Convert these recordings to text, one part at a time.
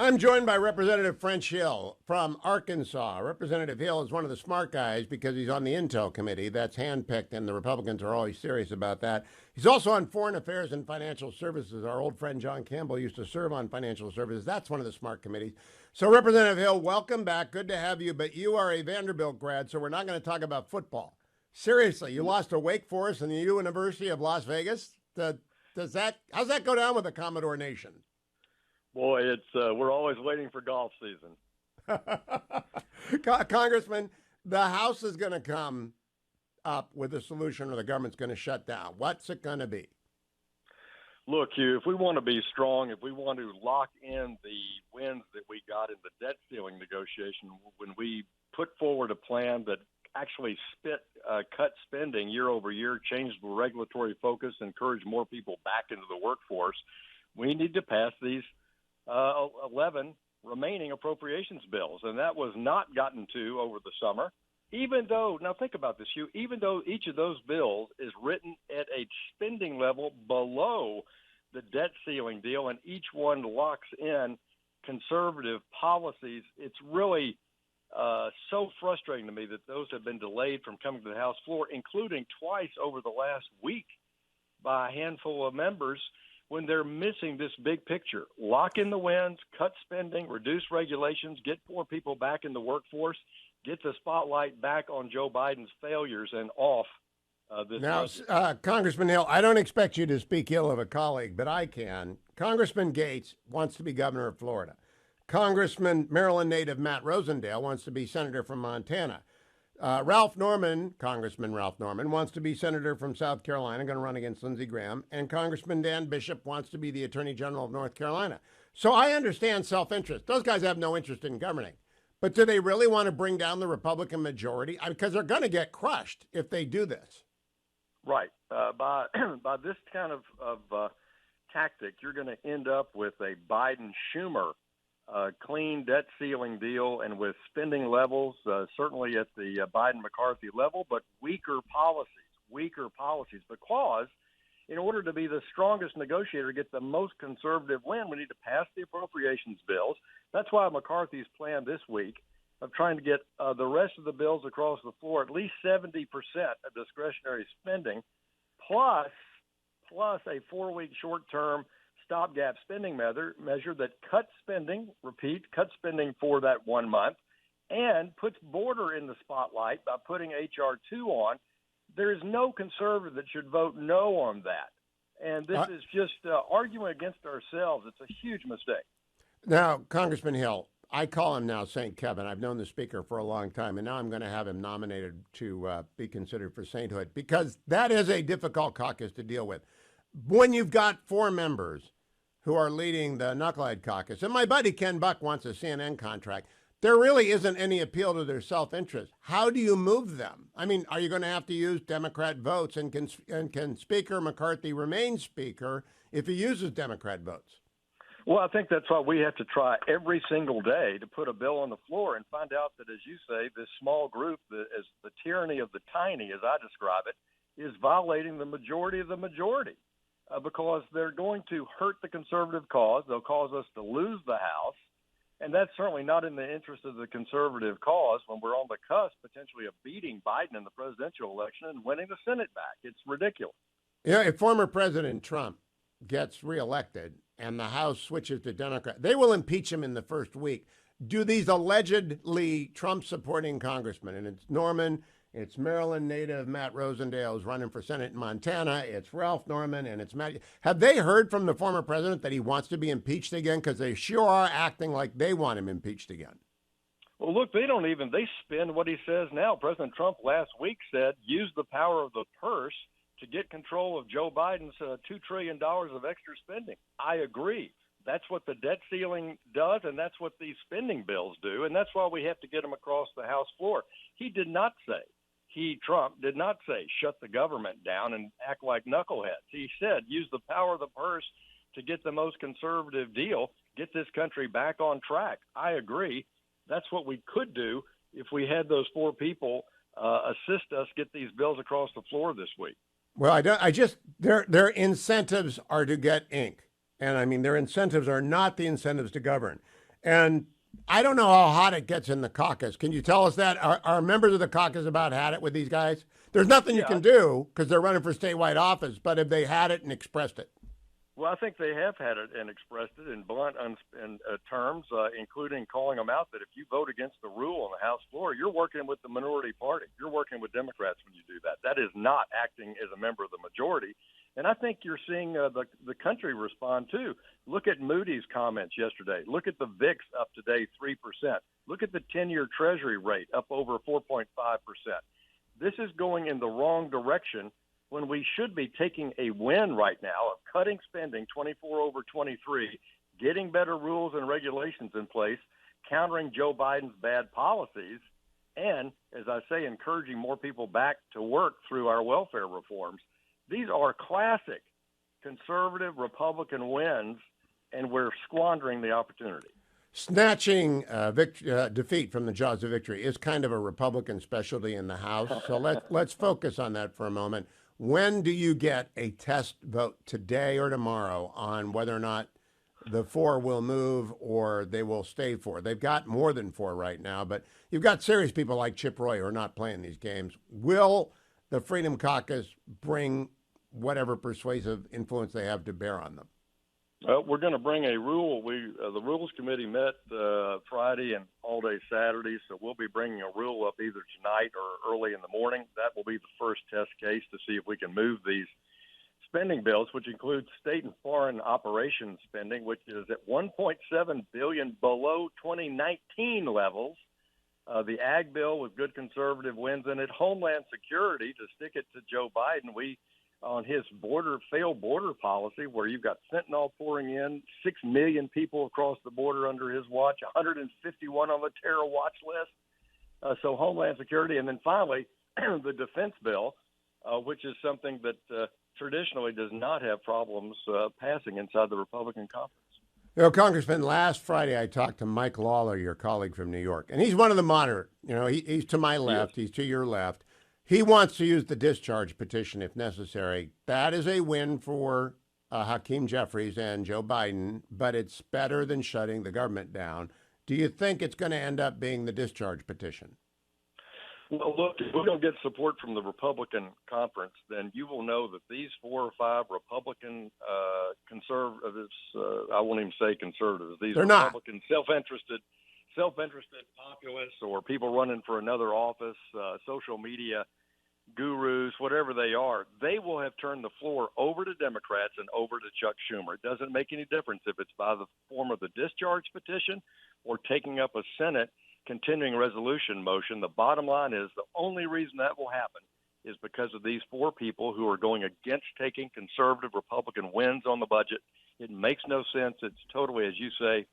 I'm joined by Representative French Hill from Arkansas. Representative Hill is one of the smart guys because he's on the Intel Committee. That's handpicked, and the Republicans are always serious about that. He's also on Foreign Affairs and Financial Services. Our old friend John Campbell used to serve on Financial Services. That's one of the smart committees. So, Representative Hill, welcome back. Good to have you, but you are a Vanderbilt grad, so we're not going to talk about football. Seriously, you lost to Wake Forest and the University of Las Vegas. How's that go down with the Commodore Nation? Boy, it's we're always waiting for golf season. Congressman, the House is going to come up with a solution or the government's going to shut down. What's it going to be? Look, Hugh, if we want to be strong, if we want to lock in the wins that we got in the debt ceiling negotiation, when we put forward a plan that actually cut spending year over year, changed the regulatory focus, encourage more people back into the workforce, we need to pass these 11 remaining appropriations bills, and that was not gotten to over the summer. Even though, now think about this, Hugh, even though each of those bills is written at a spending level below the debt ceiling deal, and each one locks in conservative policies, it's really so frustrating to me that those have been delayed from coming to the House floor, including twice over the last week by a handful of members, when they're missing this big picture. Lock in the wins, cut spending, reduce regulations, get more people back in the workforce, get the spotlight back on Joe Biden's failures and off this budget. Now, Congressman Hill, I don't expect you to speak ill of a colleague, but I can. Congressman Gates wants to be governor of Florida. Congressman Maryland native Matt Rosendale wants to be senator from Montana. Congressman Ralph Norman, wants to be senator from South Carolina, going to run against Lindsey Graham, and Congressman Dan Bishop wants to be the Attorney General of North Carolina. So I understand self-interest. Those guys have no interest in governing. But do they really want to bring down the Republican majority? Because they're going to get crushed if they do this. Right. By this kind of tactic, you're going to end up with a Biden-Schumer clean debt ceiling deal, and with spending levels certainly at the Biden-McCarthy level, but weaker policies, because in order to be the strongest negotiator, get the most conservative win, we need to pass the appropriations bills. That's why McCarthy's plan this week of trying to get the rest of the bills across the floor, at least 70% of discretionary spending, plus a 4-week short-term stopgap spending measure that cuts spending for that 1 month, and puts border in the spotlight by putting H.R. 2 on. There is no conservative that should vote no on that. And this is just arguing against ourselves. It's a huge mistake. Now, Congressman Hill, I call him now St. Kevin. I've known the speaker for a long time, and now I'm going to have him nominated to be considered for sainthood, because that is a difficult caucus to deal with. When you've got 4 members who are leading the Knucklehead Caucus, and my buddy Ken Buck wants a CNN contract, there really isn't any appeal to their self-interest. How do you move them? I mean, are you going to have to use Democrat votes, and can Speaker McCarthy remain Speaker if he uses Democrat votes? Well, I think that's why we have to try every single day to put a bill on the floor and find out that, as you say, this small group, as the tyranny of the tiny, as I describe it, is violating the majority of the majority. Because they're going to hurt the conservative cause. They'll cause us to lose the House, and that's certainly not in the interest of the conservative cause when we're on the cusp, potentially, of beating Biden in the presidential election and winning the Senate back. It's ridiculous. Yeah, if former President Trump gets reelected and the House switches to Democrat, they will impeach him in the first week. Do these allegedly Trump-supporting congressmen, and it's Norman, it's Maryland native Matt Rosendale who's running for Senate in Montana, it's Ralph Norman, and it's Matt. Have they heard from the former president that he wants to be impeached again? Because they sure are acting like they want him impeached again. Well, look, they spin what he says now. President Trump last week said, use the power of the purse to get control of Joe Biden's $2 trillion of extra spending. I agree. That's what the debt ceiling does, and that's what these spending bills do, and that's why we have to get them across the House floor. Trump did not say shut the government down and act like knuckleheads. He said use the power of the purse to get the most conservative deal, get this country back on track. I agree. That's what we could do if we had those 4 people assist us get these bills across the floor this week. Well, their incentives are to get ink. And I mean, their incentives are not the incentives to govern. And I don't know how hot it gets in the caucus. Can you tell us that? Are members of the caucus about had it with these guys? There's nothing you Yeah, can do because they're running for statewide office, but have they had it and expressed it? well, I think they have had it and expressed it in blunt terms, including calling them out that if you vote against the rule on the House floor, you're working with the minority party. You're working with Democrats when you do that. That is not acting as a member of the majority. And I think you're seeing the country respond too. Look at Moody's comments yesterday. Look at the VIX up today, 3%. Look at the 10-year Treasury rate up over 4.5%. This is going in the wrong direction when we should be taking a win right now of cutting spending 24 over 23, getting better rules and regulations in place, countering Joe Biden's bad policies, and, as I say, encouraging more people back to work through our welfare reforms. These are classic conservative Republican wins, and we're squandering the opportunity. Snatching defeat from the jaws of victory is kind of a Republican specialty in the House. So let's focus on that for a moment. When do you get a test vote, today or tomorrow, on whether or not the 4 will move or they will stay 4? They've got more than 4 right now, but you've got serious people like Chip Roy who are not playing these games. Will the Freedom Caucus bring whatever persuasive influence they have to bear on them? We're going to bring a rule. The Rules Committee met Friday and all day Saturday, so we'll be bringing a rule up either tonight or early in the morning. That will be the first test case to see if we can move these spending bills, which includes state and foreign operations spending, which is at $1.7 billion below 2019 levels. The ag bill with good conservative wins in it. Homeland Security, to stick it to Joe Biden, on his failed border policy, where you've got fentanyl pouring in, 6 million people across the border under his watch, 151 on the terror watch list. So Homeland Security. And then finally, the defense bill, which is something that traditionally does not have problems passing inside the Republican conference. You know, Congressman, last Friday I talked to Mike Lawler, your colleague from New York, and he's one of the moderate. You know, he's to my left, he's to your left. He wants to use the discharge petition if necessary. That is a win for Hakeem Jeffries and Joe Biden, but it's better than shutting the government down. Do you think it's going to end up being the discharge petition? Well, look, if we don't get support from the Republican conference, then you will know that these 4 or 5 Republican conservatives, I won't even say conservatives, these They're Republican self-interested populists or people running for another office, social media gurus, whatever they are, they will have turned the floor over to Democrats and over to Chuck Schumer. It doesn't make any difference if it's by the form of the discharge petition or taking up a Senate continuing resolution motion. The bottom line is the only reason that will happen is because of these 4 people who are going against taking conservative Republican wins on the budget. It makes no sense. It's totally, as you say,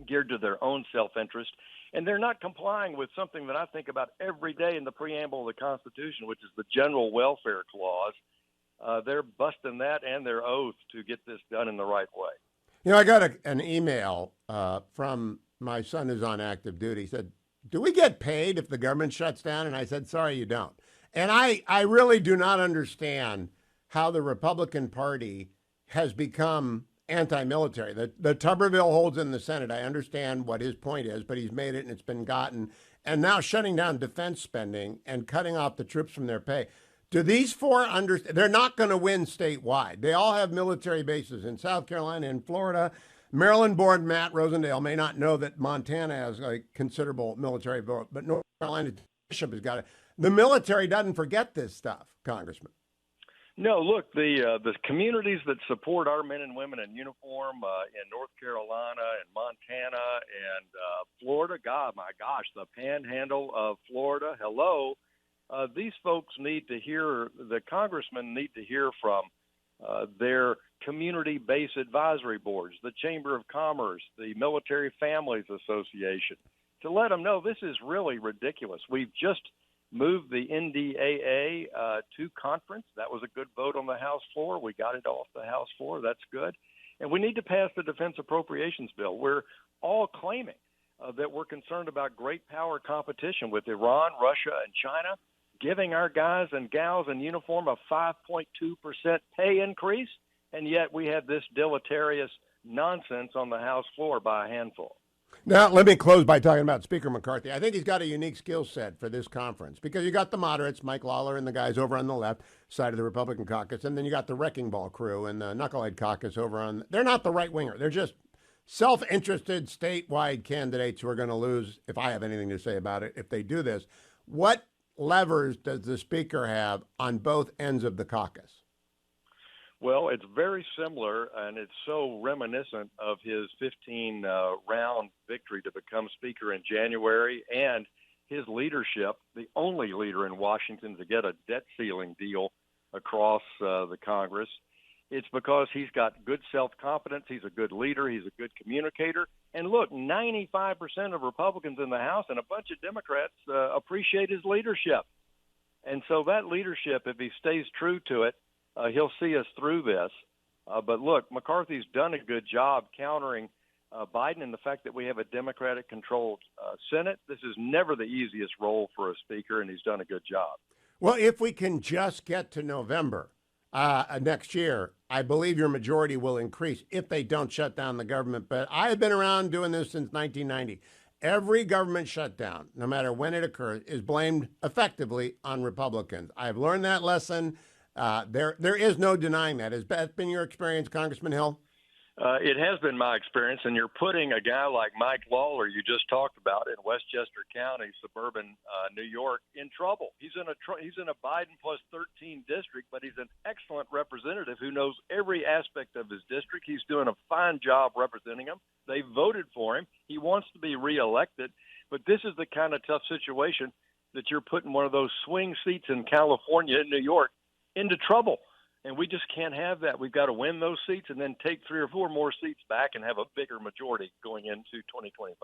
geared to their own self-interest. And they're not complying with something that I think about every day in the preamble of the Constitution, which is the general welfare clause. They're busting that and their oath to get this done in the right way. You know, I got an email from my son who's on active duty. He said, do we get paid if the government shuts down? And I said, sorry, you don't. And I really do not understand how the Republican Party has become anti-military. The Tuberville holds in the Senate. I understand what his point is, but he's made it and it's been gotten. And now shutting down defense spending and cutting off the troops from their pay. Do these 4 understand? They're not going to win statewide. They all have military bases in South Carolina and Florida. Maryland-born Matt Rosendale may not know that Montana has a considerable military vote, but North Carolina Bishop has got it. The military doesn't forget this stuff, Congressman. No, look, the communities that support our men and women in uniform in North Carolina and Montana and Florida, God, my gosh, the panhandle of Florida, hello. These folks need to hear, the congressmen need to hear from their community-based advisory boards, the Chamber of Commerce, the Military Families Association, to let them know this is really ridiculous. We've just moved the NDAA to conference. That was a good vote on the House floor. We got it off the House floor. That's good. And we need to pass the defense appropriations bill. We're all claiming that we're concerned about great power competition with Iran, Russia, and China, giving our guys and gals in uniform a 5.2% pay increase, and yet we have this deleterious nonsense on the House floor by a handful. Now, let me close by talking about Speaker McCarthy. I think he's got a unique skill set for this conference because you got the moderates, Mike Lawler and the guys over on the left side of the Republican caucus, and then you got the Wrecking Ball crew and the Knucklehead caucus over on. They're not the right winger. They're just self-interested statewide candidates who are going to lose, if I have anything to say about it, if they do this. What levers does the Speaker have on both ends of the caucus? Well, it's very similar, and it's so reminiscent of his 15-round victory to become Speaker in January and his leadership, the only leader in Washington to get a debt ceiling deal across the Congress. It's because he's got good self-confidence, he's a good leader, he's a good communicator. And look, 95% of Republicans in the House and a bunch of Democrats appreciate his leadership. And so that leadership, if he stays true to it, he'll see us through this. But look, McCarthy's done a good job countering Biden and the fact that we have a Democratic-controlled Senate. This is never the easiest role for a speaker, and he's done a good job. Well, if we can just get to November next year, I believe your majority will increase if they don't shut down the government. But I have been around doing this since 1990. Every government shutdown, no matter when it occurs, is blamed effectively on Republicans. I've learned that lesson. There is no denying that. Has that been your experience, Congressman Hill? It has been my experience, and you're putting a guy like Mike Lawler, you just talked about, in Westchester County, suburban New York, in trouble. He's in a Biden plus 13 district, but he's an excellent representative who knows every aspect of his district. He's doing a fine job representing them. They voted for him. He wants to be reelected, but this is the kind of tough situation that you're putting one of those swing seats in California and New York into trouble. And we just can't have that. We've got to win those seats and then take 3 or 4 more seats back and have a bigger majority going into 2025.